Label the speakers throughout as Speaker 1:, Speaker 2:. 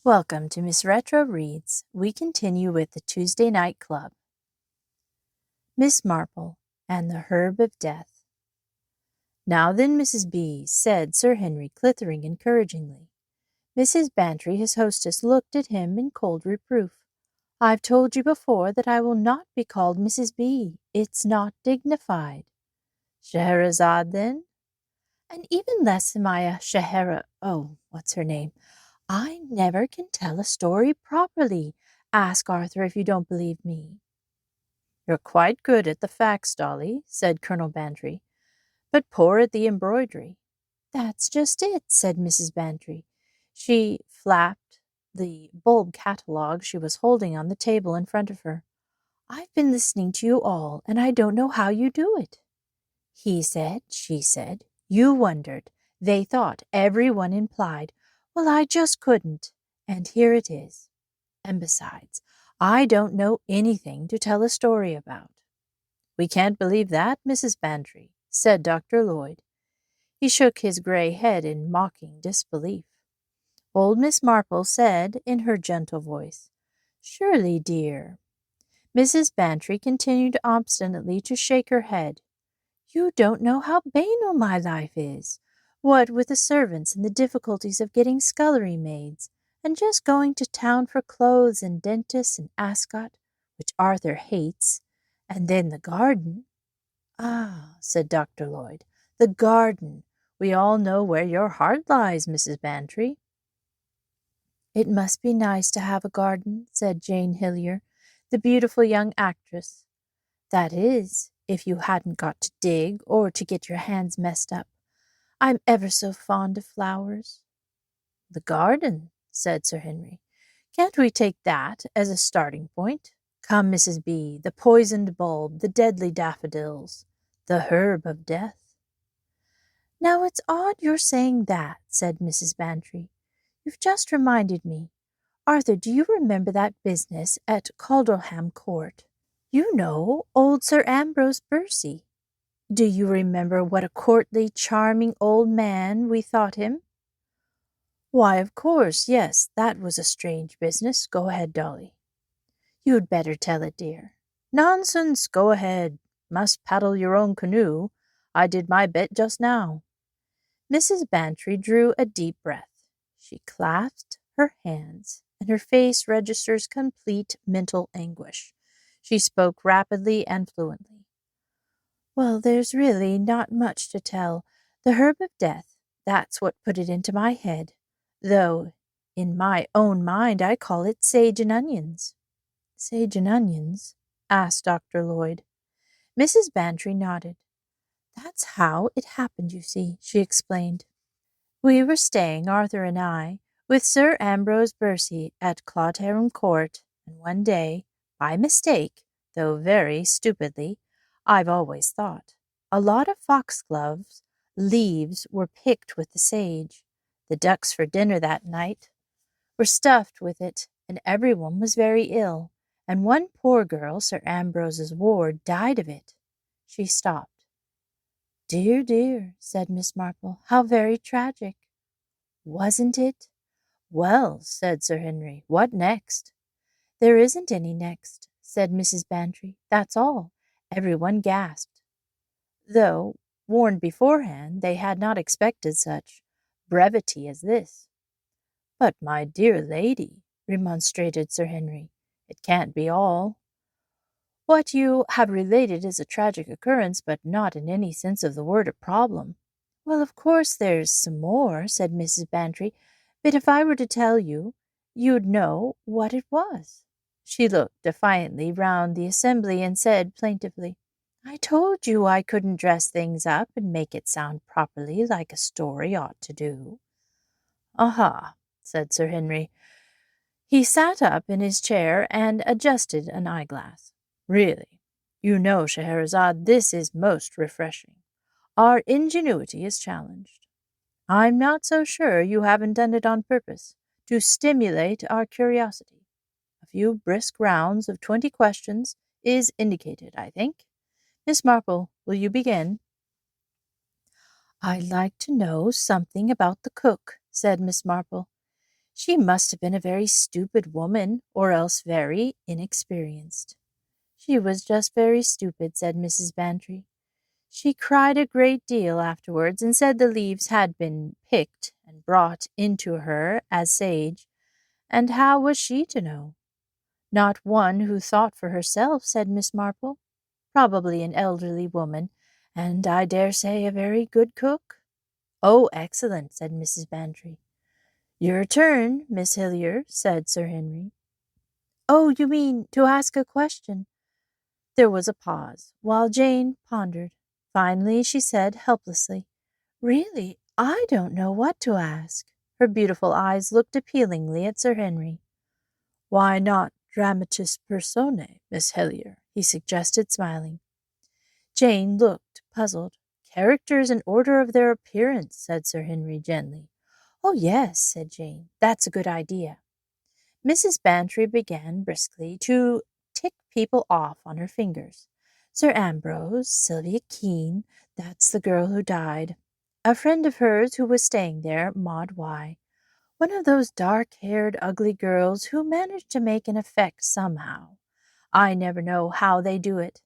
Speaker 1: Welcome to Miss Retro Reads. We continue with the Tuesday Night Club. Miss Marple and the Herb of Death. Now then, Mrs. B, said Sir Henry Clithering encouragingly. Mrs. Bantry, his hostess, looked at him in cold reproof. I've told you before that I will not be called Mrs. B. It's not dignified. Scheherazade, then? And even less am I a what's her name? I never can tell a story properly. Ask Arthur if you don't believe me. You're quite good at the facts, Dolly, said Colonel Bantry, but poor at the embroidery. That's just it, said Mrs. Bantry. She flapped the bulb catalogue she was holding on the table in front of her. I've been listening to you all, and I don't know how you do it. He said, she said, you wondered. They thought, everyone implied. Well, I just couldn't, and here it is. And besides, I don't know anything to tell a story about. We can't believe that, Mrs. Bantry, said Dr. Lloyd. He shook his grey head in mocking disbelief. Old Miss Marple said in her gentle voice, Surely, dear. Mrs. Bantry continued obstinately to shake her head. You don't know how banal my life is. What with the servants and the difficulties of getting scullery maids, and just going to town for clothes and dentists and Ascot, which Arthur hates, and then the garden. Ah, said Dr. Lloyd, the garden. We all know where your heart lies, Mrs. Bantry. It must be nice to have a garden, said Jane Hillier, the beautiful young actress. That is, if you hadn't got to dig or to get your hands messed up. I'm ever so fond of flowers. The garden, said Sir Henry. Can't we take that as a starting point? Come, Mrs. B, the poisoned bulb, the deadly daffodils, the herb of death. Now it's odd you're saying that, said Mrs. Bantry. You've just reminded me. Arthur, do you remember that business at Calderham Court? You know, old Sir Ambrose Percy. Do you remember what a courtly, charming old man we thought him? Why, of course, yes, that was a strange business. Go ahead, Dolly. You'd better tell it, dear. Nonsense, go ahead. Must paddle your own canoe. I did my bit just now. Mrs. Bantry drew a deep breath. She clasped her hands, and her face registers complete mental anguish. She spoke rapidly and fluently. Well, there's really not much to tell. The herb of death, that's what put it into my head, though in my own mind I call it sage and onions. Sage and onions? Asked Dr. Lloyd. Mrs. Bantry nodded. That's how it happened, you see, she explained. We were staying, Arthur and I, with Sir Ambrose Percy at Calderham Court, and one day, by mistake, though very stupidly, I've always thought, a lot of foxgloves leaves were picked with the sage. The ducks for dinner that night were stuffed with it, and everyone was very ill, and one poor girl, Sir Ambrose's ward, died of it. She stopped. Dear, dear, said Miss Marple, how very tragic. Wasn't it? Well, said Sir Henry, what next? There isn't any next, said Mrs. Bantry. That's all. Everyone gasped. Though, warned beforehand, they had not expected such brevity as this. But, my dear lady, remonstrated Sir Henry, it can't be all. What you have related is a tragic occurrence, but not in any sense of the word a problem. Well, of course there's some more, said Mrs. Bantry, but if I were to tell you, you'd know what it was. She looked defiantly round the assembly and said plaintively, I told you I couldn't dress things up and make it sound properly like a story ought to do. Aha, said Sir Henry. He sat up in his chair and adjusted an eyeglass. Really, you know, Scheherazade, this is most refreshing. Our ingenuity is challenged. I'm not so sure you haven't done it on purpose, to stimulate our curiosity. A few brisk rounds of 20 questions is indicated, I think. Miss Marple, will you begin? I'd like to know something about the cook, said Miss Marple. She must have been a very stupid woman, or else very inexperienced. She was just very stupid, said Mrs. Bantry. She cried a great deal afterwards, and said the leaves had been picked and brought into her as sage, and how was she to know? Not one who thought for herself, said Miss Marple. Probably an elderly woman, and I dare say a very good cook. Oh, excellent, said Mrs. Bantry. Your turn, Miss Hillier, said Sir Henry. Oh, you mean to ask a question? There was a pause, while Jane pondered. Finally she said helplessly, Really, I don't know what to ask. Her beautiful eyes looked appealingly at Sir Henry. Why not dramatis personae, Miss Hillier? He suggested, smiling. Jane looked puzzled. Characters in order of their appearance, said Sir Henry gently. Oh, yes, said Jane. That's a good idea. Mrs. Bantry began briskly to tick people off on her fingers. Sir Ambrose, Sylvia Keene, that's the girl who died. A friend of hers who was staying there, Maud Y. One of those dark-haired, ugly girls who manage to make an effect somehow. I never know how they do it.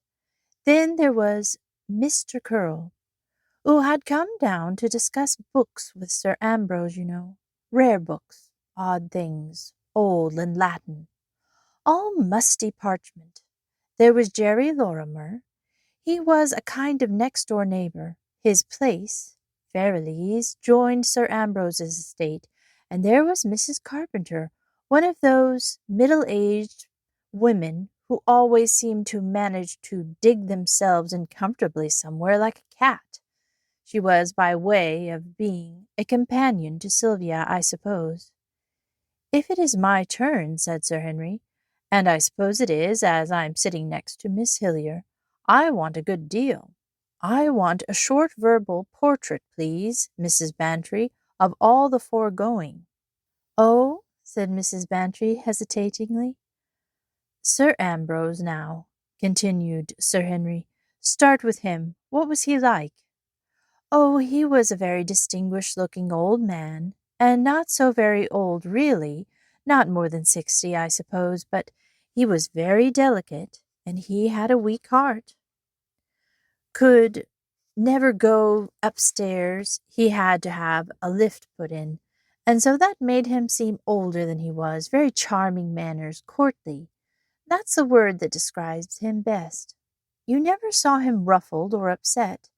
Speaker 1: Then there was Mr. Curl, who had come down to discuss books with Sir Ambrose, you know. Rare books, odd things, old and Latin, all musty parchment. There was Jerry Lorimer. He was a kind of next-door neighbour. His place, Fairlie's, joined Sir Ambrose's estate, and there was Mrs. Carpenter, one of those middle-aged women who always seem to manage to dig themselves in comfortably somewhere like a cat. She was by way of being a companion to Sylvia, I suppose. If it is my turn, said Sir Henry, and I suppose it is, as I'm sitting next to Miss Hillier, I want a good deal. I want a short verbal portrait, please, Mrs. Bantry, of all the foregoing. Oh, said Mrs. Bantry hesitatingly. Sir Ambrose, now, continued Sir Henry. Start with him. What was he like? Oh, he was a very distinguished-looking old man, and not so very old really, not more than 60, I suppose, but he was very delicate, and he had a weak heart. Could never go upstairs. He had to have a lift put in, and so that made him seem older than he was, very charming manners, courtly. That's the word that describes him best. You never saw him ruffled or upset.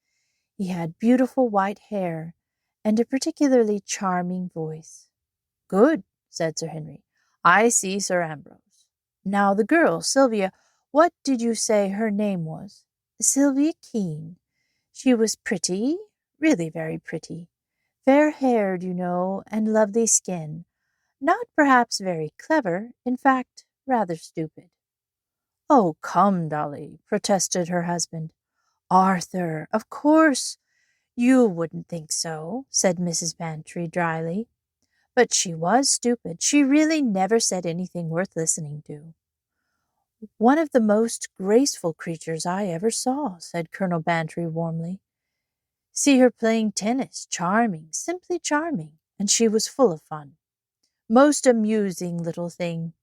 Speaker 1: He had beautiful white hair, and a particularly charming voice. Good, said Sir Henry. I see Sir Ambrose. Now the girl, Sylvia, what did you say her name was? Sylvia Keene. She was pretty, really very pretty. Fair-haired, you know, and lovely skin. Not perhaps very clever, in fact, rather stupid. Oh, come, Dolly, protested her husband. Arthur, of course, you wouldn't think so, said Mrs. Bantry dryly. But she was stupid. She really never said anything worth listening to. One of the most graceful creatures I ever saw, said Colonel Bantry warmly. See her playing tennis, charming, simply charming, and she was full of fun. Most amusing little thing,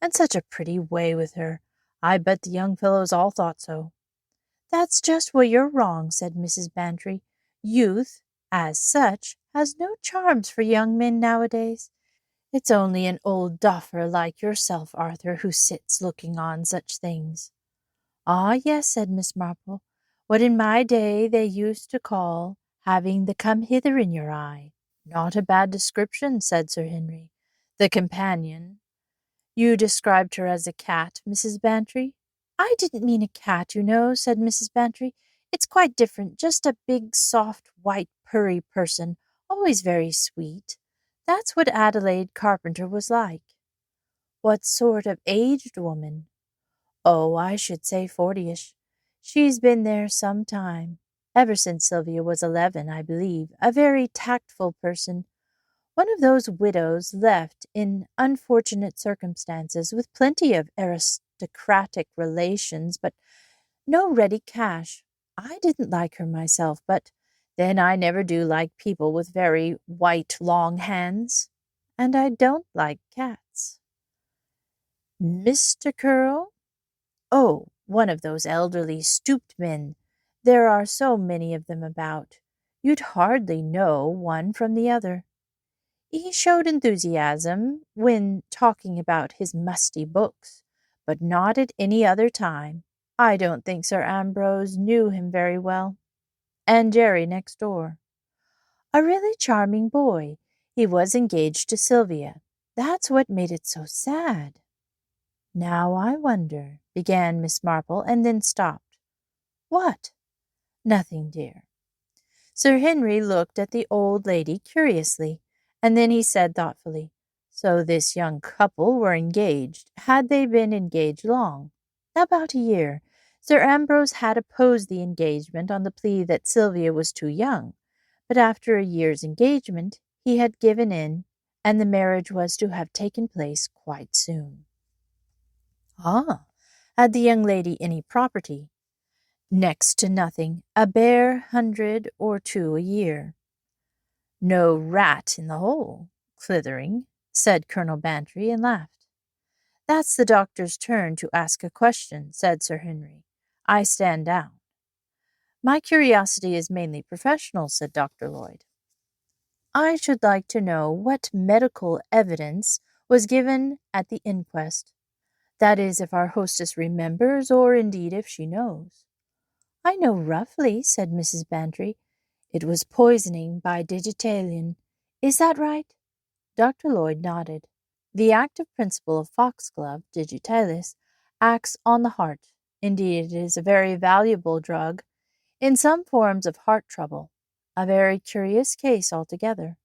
Speaker 1: and such a pretty way with her. I bet the young fellows all thought so. That's just where you're wrong, said Mrs. Bantry. Youth, as such, has no charms for young men nowadays. It's only an old duffer like yourself, Arthur, who sits looking on such things. Ah, yes, said Miss Marple, what in my day they used to call having the come hither in your eye. Not a bad description, said Sir Henry. The companion. You described her as a cat, Mrs. Bantry? I didn't mean a cat, you know, said Mrs. Bantry. It's quite different, just a big, soft, white, purry person, always very sweet. That's what Adelaide Carpenter was like. What sort of aged woman? Oh, I should say 40ish. She's been there some time, ever since Sylvia was 11, I believe, a very tactful person. One of those widows left in unfortunate circumstances with plenty of aristocratic relations, but no ready cash. I didn't like her myself, but then I never do like people with very white, long hands. and I don't like cats. Mr. Curl? Oh, one of those elderly, stooped men. There are so many of them about. You'd hardly know one from the other. He showed enthusiasm when talking about his musty books, but not at any other time. I don't think Sir Ambrose knew him very well. And Jerry next door. A really charming boy. He was engaged to Sylvia. That's what made it so sad. Now I wonder, began Miss Marple, and then stopped. What? Nothing, dear. Sir Henry looked at the old lady curiously, and then he said thoughtfully, So this young couple were engaged. Had they been engaged long? About a year. Sir Ambrose had opposed the engagement on the plea that Sylvia was too young, but after a year's engagement he had given in, and the marriage was to have taken place quite soon. Ah, had the young lady any property? Next to nothing, a bare 100 or 2 a year. No rat in the hole, Clithering, said Colonel Bantry, and laughed. That's the doctor's turn to ask a question, said Sir Henry. I stand down. My curiosity is mainly professional, said Dr. Lloyd. I should like to know what medical evidence was given at the inquest. That is, if our hostess remembers, or indeed if she knows. I know roughly, said Mrs. Bantry. It was poisoning by digitalin. Is that right? Dr. Lloyd nodded. The active principle of foxglove, digitalis, acts on the heart. Indeed, it is a very valuable drug in some forms of heart trouble. A very curious case altogether.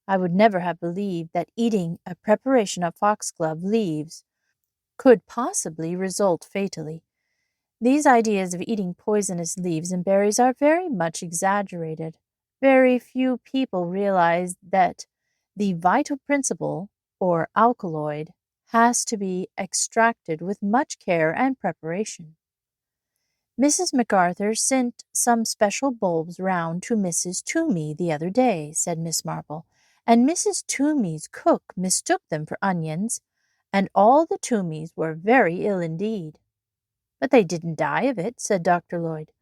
Speaker 1: I would never have believed that eating a preparation of foxglove leaves could possibly result fatally. These ideas of eating poisonous leaves and berries are very much exaggerated. Very few people realize that the vital principle, or alkaloid, has to be extracted with much care and preparation. Mrs. MacArthur sent some special bulbs round to Mrs. Toomey the other day, said Miss Marple, and Mrs. Toomey's cook mistook them for onions, and all the Toomeys were very ill indeed. But they didn't die of it, said Dr. Lloyd.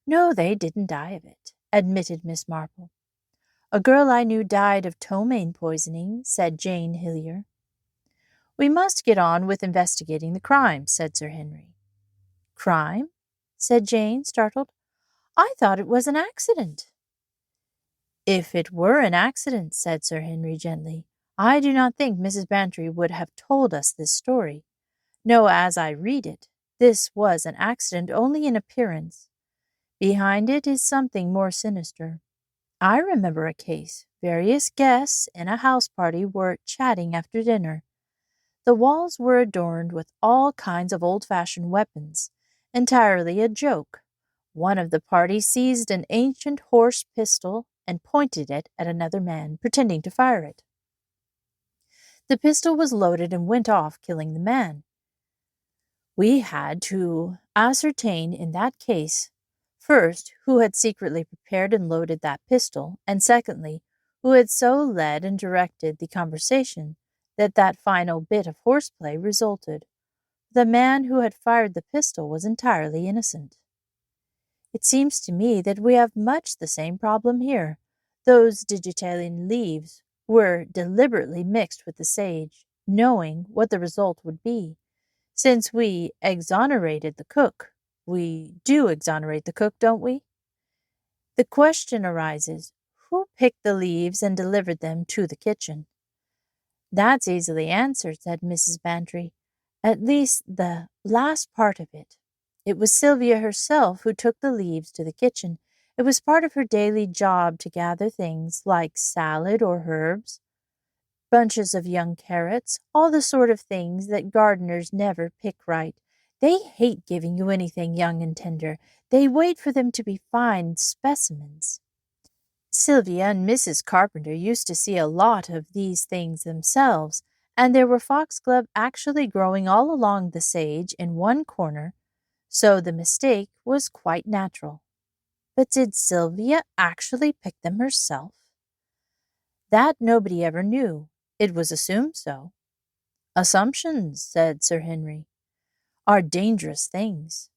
Speaker 1: No, they didn't die of it, admitted Miss Marple. A girl I knew died of ptomaine poisoning, said Jane Hillier. We must get on with investigating the crime, said Sir Henry. Crime? Said Jane, startled. I thought it was an accident. If it were an accident, said Sir Henry gently, I do not think Mrs. Bantry would have told us this story. No, as I read it, this was an accident only in appearance. Behind it is something more sinister. I remember a case. Various guests in a house party were chatting after dinner. The walls were adorned with all kinds of old-fashioned weapons, entirely a joke. One of the party seized an ancient horse pistol and pointed it at another man, pretending to fire it. The pistol was loaded and went off, killing the man. We had to ascertain in that case, first, who had secretly prepared and loaded that pistol, and secondly, who had so led and directed the conversation that final bit of horseplay resulted. The man who had fired the pistol was entirely innocent. It seems to me that we have much the same problem here. Those digitalin leaves were deliberately mixed with the sage, knowing what the result would be. Since we exonerated the cook, we do exonerate the cook, don't we? The question arises, who picked the leaves and delivered them to the kitchen? That's easily answered, said Mrs. Bantry. At least the last part of it. It was Sylvia herself who took the leaves to the kitchen. It was part of her daily job to gather things like salad or herbs, bunches of young carrots, all the sort of things that gardeners never pick right. They hate giving you anything young and tender. They wait for them to be fine specimens. Sylvia and Mrs. Carpenter used to see a lot of these things themselves, and there were foxglove actually growing all along the sage in one corner, so the mistake was quite natural. But did Sylvia actually pick them herself? That nobody ever knew. It was assumed so. Assumptions, said Sir Henry, are dangerous things.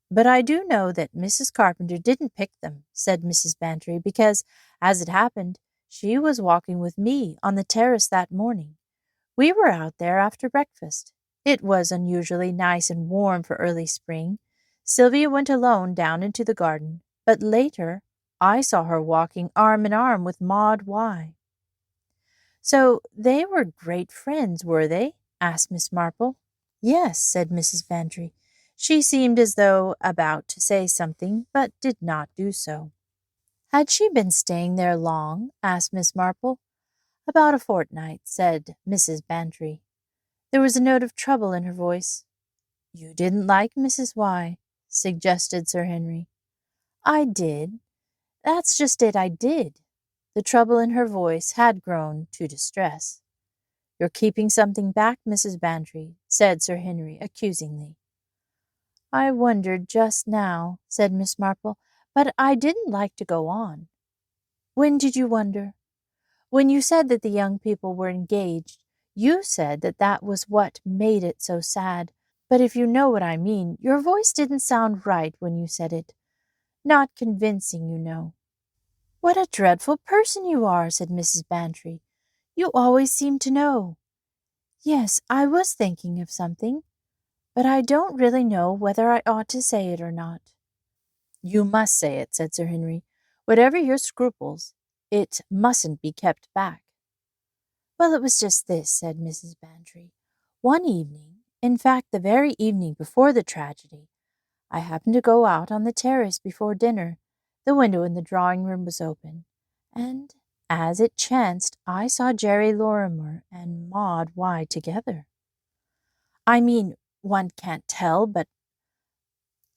Speaker 1: But I do know that Mrs. Carpenter didn't pick them, said Mrs. Bantry, because, as it happened, she was walking with me on the terrace that morning. We were out there after breakfast. It was unusually nice and warm for early spring. Sylvia went alone down into the garden, but later I saw her walking arm in arm with Maud Y. So they were great friends, were they? Asked Miss Marple. Yes, said Mrs. Bantry. She seemed as though about to say something, but did not do so. Had she been staying there long? Asked Miss Marple. About a fortnight, said Mrs. Bantry. There was a note of trouble in her voice. You didn't like Mrs. Y, suggested Sir Henry. I did. That's just it, I did. The trouble in her voice had grown to distress. You're keeping something back, Mrs. Bantry, said Sir Henry accusingly. I wondered just now, said Miss Marple, but I didn't like to go on. When did you wonder? When you said that the young people were engaged, you said that that was what made it so sad. But if you know what I mean, your voice didn't sound right when you said it. Not convincing, you know. What a dreadful person you are, said Mrs. Bantry. You always seem to know. Yes, I was thinking of something, but I don't really know whether I ought to say it or not. You must say it, said Sir Henry. Whatever your scruples, it mustn't be kept back. Well, it was just this, said Mrs. Bantry. One evening, in fact the very evening before the tragedy, I happened to go out on the terrace before dinner. The window in the drawing-room was open, and, as it chanced, I saw Jerry Lorimer and Maud Y together. I mean, one can't tell, but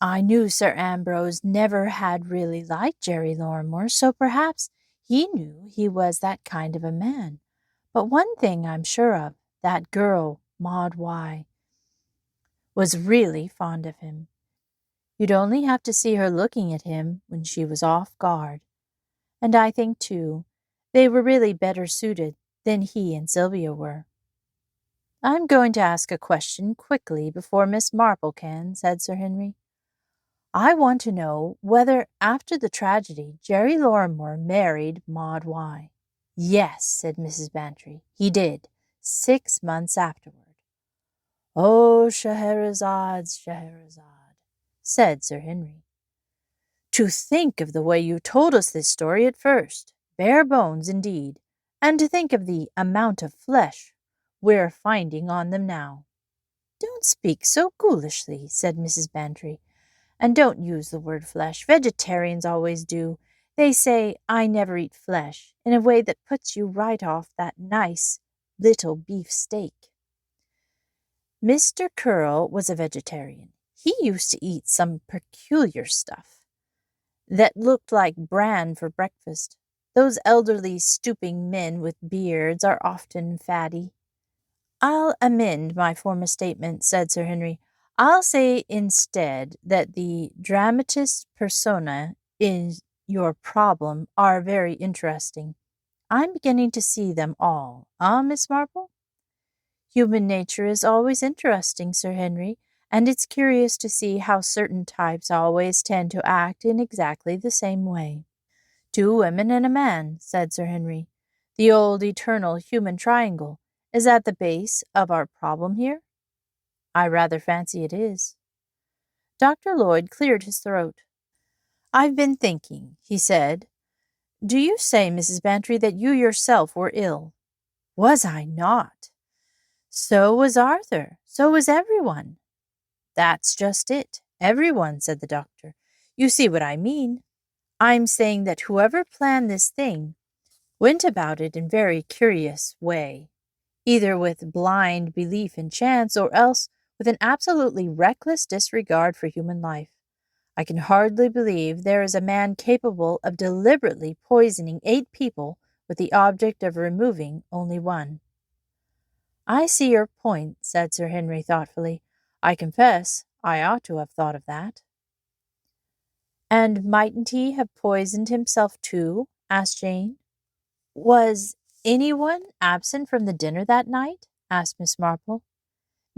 Speaker 1: I knew Sir Ambrose never had really liked Jerry Lorimer, so perhaps he knew he was that kind of a man. But one thing I'm sure of, that girl, Maud Y, was really fond of him. You'd only have to see her looking at him when she was off guard. And I think, too, they were really better suited than he and Sylvia were. I'm going to ask a question quickly before Miss Marple can, said Sir Henry. I want to know whether, after the tragedy, Jerry Lorimer married Maud Y. Yes, said Mrs. Bantry, he did, 6 months afterward. Oh, Scheherazade, Scheherazade, said Sir Henry. To think of the way you told us this story at first, bare bones indeed, and to think of the amount of flesh we're finding on them now. Don't speak so ghoulishly, said Mrs. Bantry, and don't use the word flesh. Vegetarians always do. They say, I never eat flesh, in a way that puts you right off that nice little beef steak. Mr. Curl was a vegetarian. He used to eat some peculiar stuff that looked like bran for breakfast. Those elderly, stooping men with beards are often fatty. I'll amend my former statement, said Sir Henry. I'll say instead that the dramatis persona in your problem are very interesting. I'm beginning to see them all. Ah, Miss Marple? Human nature is always interesting, Sir Henry, and it's curious to see how certain types always tend to act in exactly the same way. 2 women and a man, said Sir Henry. The old eternal human triangle is at the base of our problem here? I rather fancy it is. Dr. Lloyd cleared his throat. I've been thinking, he said. Do you say, Mrs. Bantry, that you yourself were ill? Was I not? So was Arthur. So was everyone. That's just it. Everyone, said the doctor. You see what I mean. I'm saying that whoever planned this thing went about it in a very curious way, either with blind belief in chance or else with an absolutely reckless disregard for human life. I can hardly believe there is a man capable of deliberately poisoning 8 people with the object of removing only 1. I see your point, said Sir Henry thoughtfully. I confess I ought to have thought of that. And mightn't he have poisoned himself too? Asked Jane. Was Anyone absent from the dinner that night? Asked Miss Marple.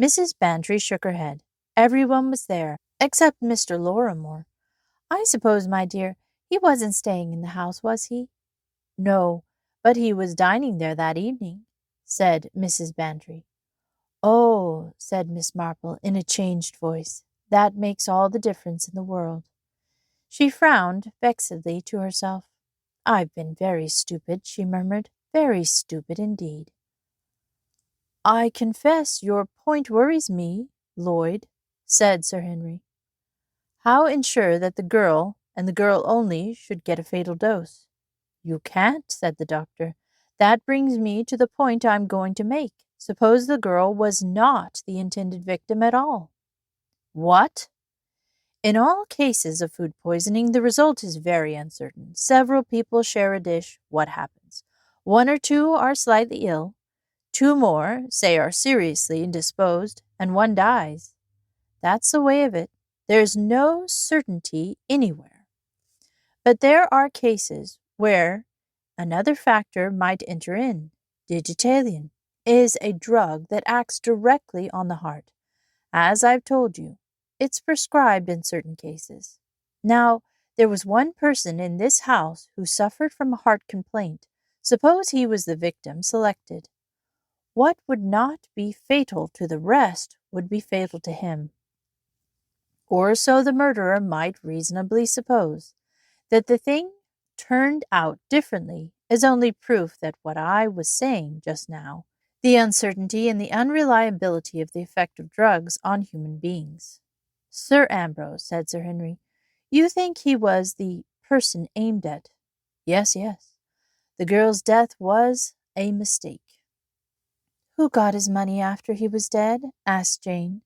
Speaker 1: Mrs. Bantry shook her head. Everyone was there, except Mr. Lorimore. I suppose, my dear, he wasn't staying in the house, was he? No, but he was dining there that evening, said Mrs. Bantry. Oh, said Miss Marple in a changed voice, that makes all the difference in the world. She frowned vexedly to herself. I've been very stupid, she murmured, very stupid indeed. I confess your point worries me, Lloyd, said Sir Henry. How ensure that the girl, and the girl only, should get a fatal dose? You can't, said the doctor. That brings me to the point I'm going to make. Suppose the girl was not the intended victim at all. What? In all cases of food poisoning, the result is very uncertain. Several people share a dish. What happens? One or two are slightly ill. Two more, say, are seriously indisposed, and one dies. That's the way of it. There's no certainty anywhere. But there are cases where another factor might enter in. Digitalium is a drug that acts directly on the heart. As I've told you, it's prescribed in certain cases. Now, there was one person in this house who suffered from a heart complaint. Suppose he was the victim selected. What would not be fatal to the rest would be fatal to him. Or so the murderer might reasonably suppose. That the thing turned out differently is only proof that what I was saying just now, the uncertainty and the unreliability of the effect of drugs on human beings. Sir Ambrose, said Sir Henry, you think he was the person aimed at? Yes, yes. The girl's death was a mistake. Who got his money after he was dead? Asked Jane.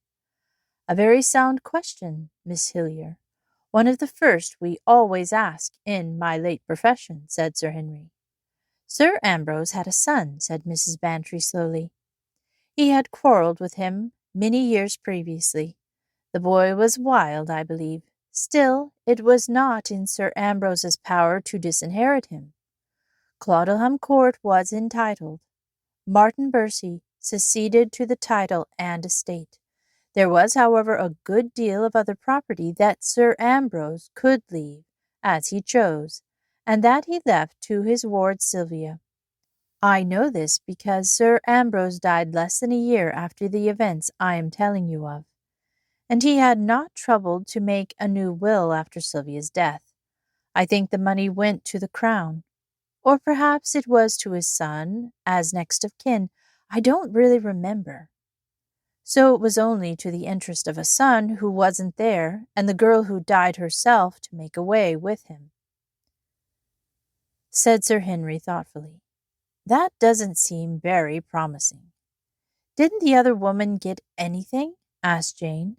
Speaker 1: A very sound question, Miss Hillier. One of the first we always ask in my late profession, said Sir Henry. Sir Ambrose had a son, said Mrs. Bantry slowly. He had quarrelled with him many years previously. The boy was wild, I believe. Still, it was not in Sir Ambrose's power to disinherit him. Claudelham Court was entitled. Martin Bercy succeeded to the title and estate. There was, however, a good deal of other property that Sir Ambrose could leave, as he chose, and that he left to his ward Sylvia. I know this because Sir Ambrose died less than a year after the events I am telling you of, and he had not troubled to make a new will after Sylvia's death. I think the money went to the crown, or perhaps it was to his son, as next of kin. I don't really remember. So it was only to the interest of a son who wasn't there, and the girl who died herself to make away with him, said Sir Henry thoughtfully. That doesn't seem very promising. Didn't the other woman get anything? Asked Jane.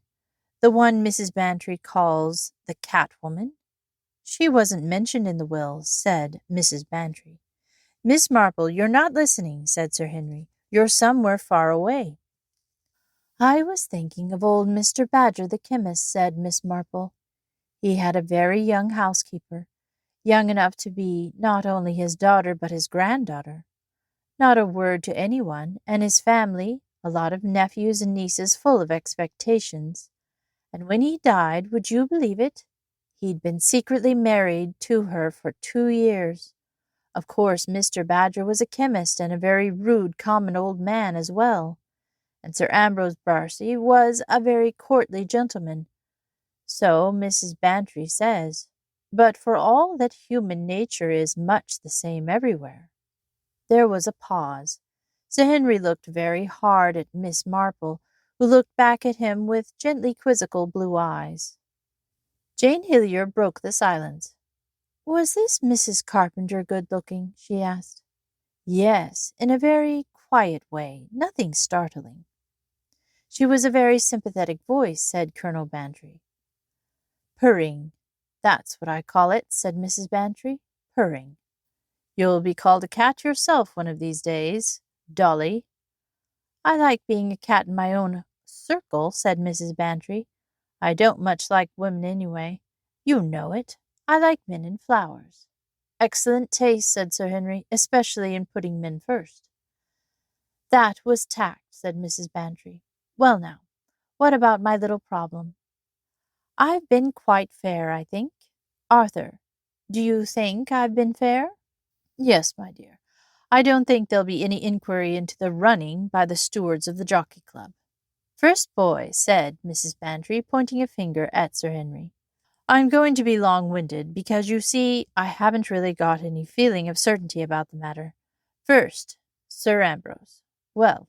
Speaker 1: The one Mrs. Bantry calls the Catwoman. She wasn't mentioned in the will, said Mrs. Bantry. Miss Marple, you're not listening, said Sir Henry. You're somewhere far away. I was thinking of old Mr. Badger the chemist, said Miss Marple. He had a very young housekeeper, young enough to be not only his daughter but his granddaughter. Not a word to anyone, and his family, a lot of nephews and nieces full of expectations. And when he died, would you believe it? He'd been secretly married to her for 2 years. Of course, Mr. Badger was a chemist and a very rude, common old man as well, and Sir Ambrose Darcy was a very courtly gentleman. So Mrs. Bantry says, but for all that human nature is much the same everywhere. There was a pause. Sir Henry looked very hard at Miss Marple, who looked back at him with gently quizzical blue eyes. Jane Hillier broke the silence. Was this Mrs. Carpenter good-looking? She asked. Yes, in a very quiet way, nothing startling. She was a very sympathetic voice, said Colonel Bantry. Purring. That's what I call it, said Mrs. Bantry. Purring. You'll be called a cat yourself one of these days, Dolly. I like being a cat in my own circle, said Mrs. Bantry. I don't much like women anyway. You know it. I like men and flowers. Excellent taste, said Sir Henry, especially in putting men first. That was tact, said Mrs. Bantry. Well now, what about my little problem? I've been quite fair, I think. Arthur, do you think I've been fair? Yes, my dear. I don't think there'll be any inquiry into the running by the stewards of the Jockey Club. First boy, said Mrs. Bantry, pointing a finger at Sir Henry. I'm going to be long-winded, because, you see, I haven't really got any feeling of certainty about the matter. First, Sir Ambrose. Well,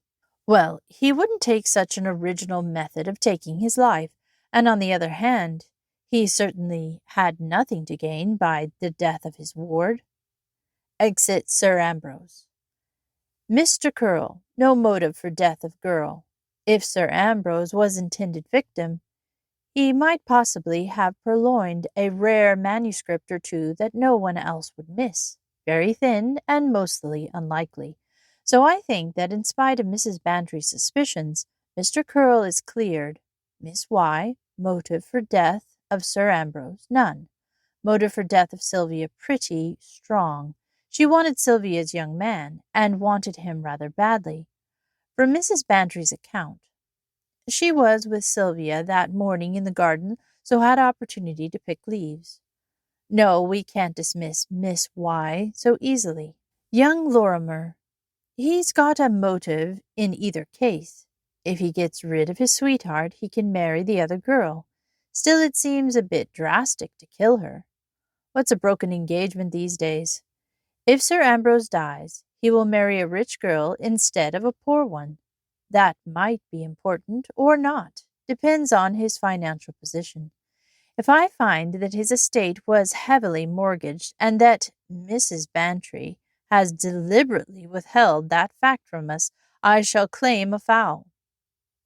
Speaker 1: he wouldn't take such an original method of taking his life, and on the other hand, he certainly had nothing to gain by the death of his ward. Exit Sir Ambrose. Mr. Curl, no motive for death of girl. If Sir Ambrose was intended victim, he might possibly have purloined a rare manuscript or two that no one else would miss, very thin and mostly unlikely. So I think that in spite of Mrs. Bantry's suspicions, Mr. Curl is cleared. Miss Y, motive for death of Sir Ambrose, none. Motive for death of Sylvia pretty strong. She wanted Sylvia's young man, and wanted him rather badly. From Mrs. Bantry's account, she was with Sylvia that morning in the garden, so had opportunity to pick leaves. No, we can't dismiss Miss Y so easily. Young Lorimer, he's got a motive in either case. If he gets rid of his sweetheart, he can marry the other girl. Still, it seems a bit drastic to kill her. What's a broken engagement these days? If Sir Ambrose dies, he will marry a rich girl instead of a poor one. That might be important or not, depends on his financial position. If I find that his estate was heavily mortgaged and that Mrs. Bantry has deliberately withheld that fact from us, I shall claim a foul.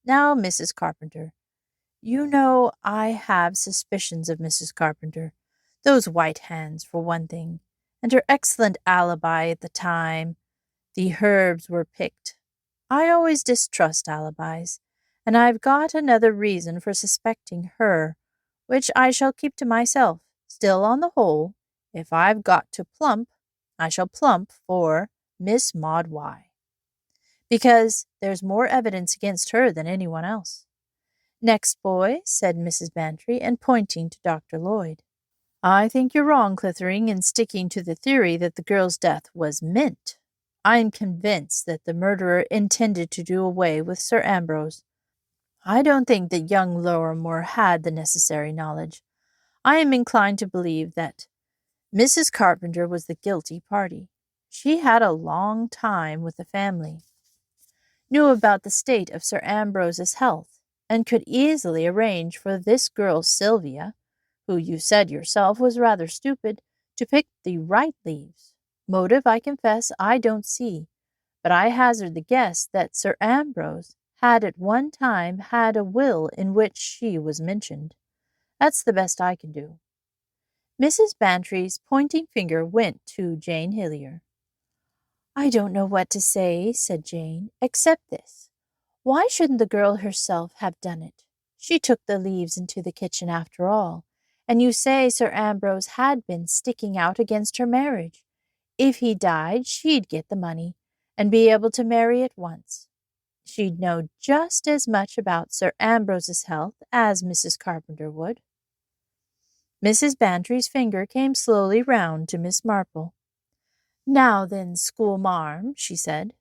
Speaker 1: Now, Mrs. Carpenter, you know I have suspicions of Mrs. Carpenter. Those white hands, for one thing, and her excellent alibi at the time the herbs were picked. I always distrust alibis, and I've got another reason for suspecting her, which I shall keep to myself. Still, on the whole, if I've got to plump, I shall plump for Miss Maud Y, because there's more evidence against her than anyone else. Next boy, said Mrs. Bantry, and pointing to Dr. Lloyd. I think you're wrong, Clithering, in sticking to the theory that the girl's death was meant. I am convinced that the murderer intended to do away with Sir Ambrose. I don't think that young Lorrimore had the necessary knowledge. I am inclined to believe that Mrs. Carpenter was the guilty party. She had a long time with the family, knew about the state of Sir Ambrose's health, and could easily arrange for this girl Sylvia, who you said yourself was rather stupid, to pick the right leaves. Motive, I confess, I don't see, but I hazard the guess that Sir Ambrose had at one time had a will in which she was mentioned. That's the best I can do. Mrs. Bantry's pointing finger went to Jane Hillier. I don't know what to say, said Jane, except this. Why shouldn't the girl herself have done it? She took the leaves into the kitchen after all, and you say Sir Ambrose had been sticking out against her marriage. If he died, she'd get the money, and be able to marry at once. She'd know just as much about Sir Ambrose's health as Mrs. Carpenter would. Mrs. Bantry's finger came slowly round to Miss Marple. Now then, schoolmarm, she said.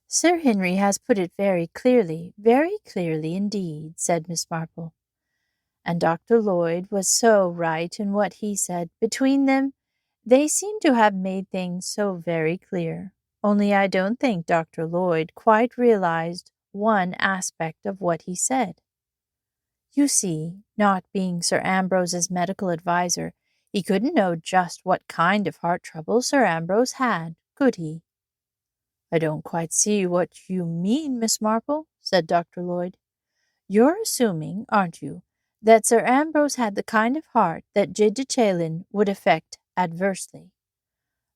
Speaker 1: Sir Henry has put it very clearly indeed, said Miss Marple. And Dr. Lloyd was so right in what he said. Between them, they seem to have made things so very clear. Only I don't think Dr. Lloyd quite realized one aspect of what he said. You see, not being Sir Ambrose's medical adviser, he couldn't know just what kind of heart trouble Sir Ambrose had, could he? I don't quite see what you mean, Miss Marple, said Dr. Lloyd. You're assuming, aren't you, that Sir Ambrose had the kind of heart that Jidduchalin would affect adversely.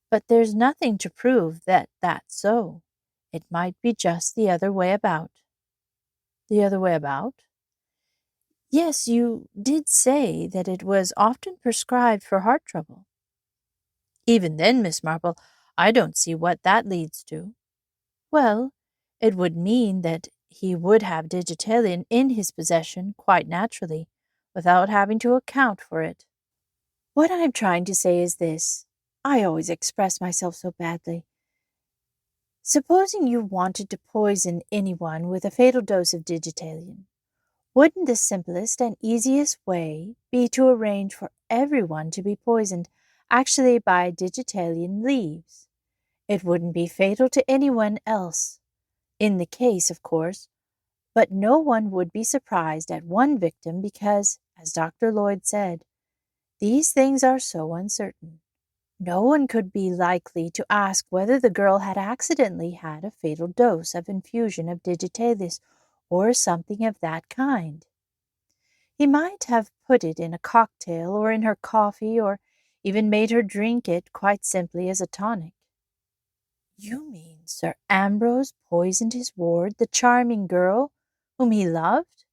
Speaker 1: But there's nothing to prove that that's so. It might be just the other way about. The other way about? Yes, you did say that it was often prescribed for heart trouble. Even then, Miss Marple, I don't see what that leads to. Well, it would mean that he would have digitalion in his possession quite naturally, without having to account for it. What I'm trying to say is this. I always express myself so badly. Supposing you wanted to poison anyone with a fatal dose of digitalion, wouldn't the simplest and easiest way be to arrange for everyone to be poisoned actually by digitalion leaves? It wouldn't be fatal to anyone else. In the case, of course, but no one would be surprised at one victim because, as Dr. Lloyd said, these things are so uncertain. No one could be likely to ask whether the girl had accidentally had a fatal dose of infusion of digitalis or something of that kind. He might have put it in a cocktail or in her coffee or even made her drink it quite simply as a tonic. You mean Sir Ambrose poisoned his ward, the charming girl whom he loved?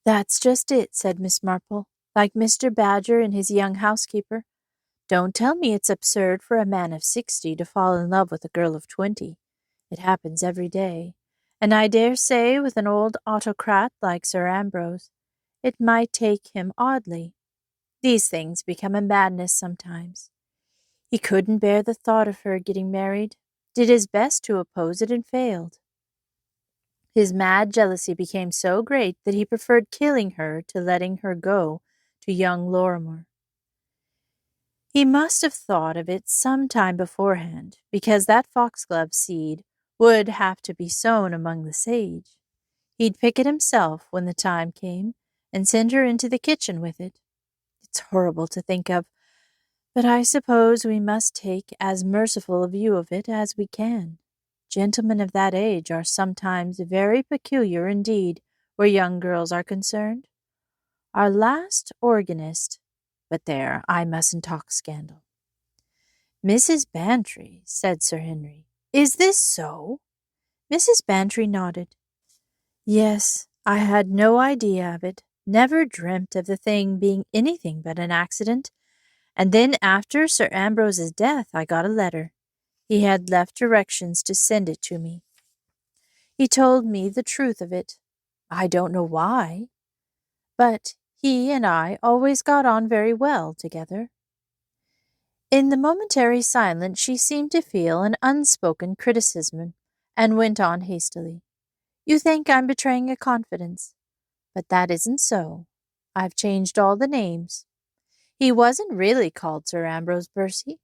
Speaker 1: That's just it, said Miss Marple, like Mr. Badger and his young housekeeper. Don't tell me it's absurd for a man of 60 to fall in love with a girl of 20. It happens every day, and I dare say with an old autocrat like Sir Ambrose, it might take him oddly. These things become a madness sometimes. He couldn't bear the thought of her getting married, did his best to oppose it and failed. His mad jealousy became so great that he preferred killing her to letting her go to young Lorimer. He must have thought of it some time beforehand, because that foxglove seed would have to be sown among the sage. He'd pick it himself when the time came, and send her into the kitchen with it. It's horrible to think of, but I suppose we must take as merciful a view of it as we can. Gentlemen of that age are sometimes very peculiar indeed where young girls are concerned. Our last organist— but there, I mustn't talk scandal. Mrs. Bantry, said Sir Henry. Is this so? Mrs. Bantry nodded. Yes, I had no idea of it, never dreamt of the thing being anything but an accident, and then after Sir Ambrose's death I got a letter. He had left directions to send it to me. He told me the truth of it. I don't know why, but he and I always got on very well together. In the momentary silence she seemed to feel an unspoken criticism, and went on hastily. You think I'm betraying a confidence, but that isn't so. I've changed all the names. He wasn't really called Sir Ambrose Percy.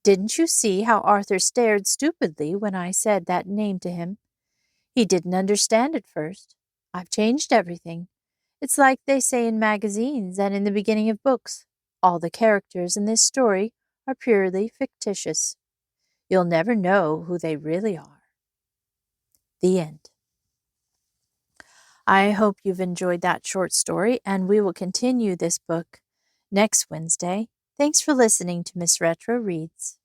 Speaker 1: Didn't you see how Arthur stared stupidly when I said that name to him? He didn't understand at first. I've changed everything. It's like they say in magazines and in the beginning of books. All the characters in this story are purely fictitious. You'll never know who they really are. The end. I hope you've enjoyed that short story, and we will continue this book next Wednesday. Thanks for listening to Miss Retro Reads.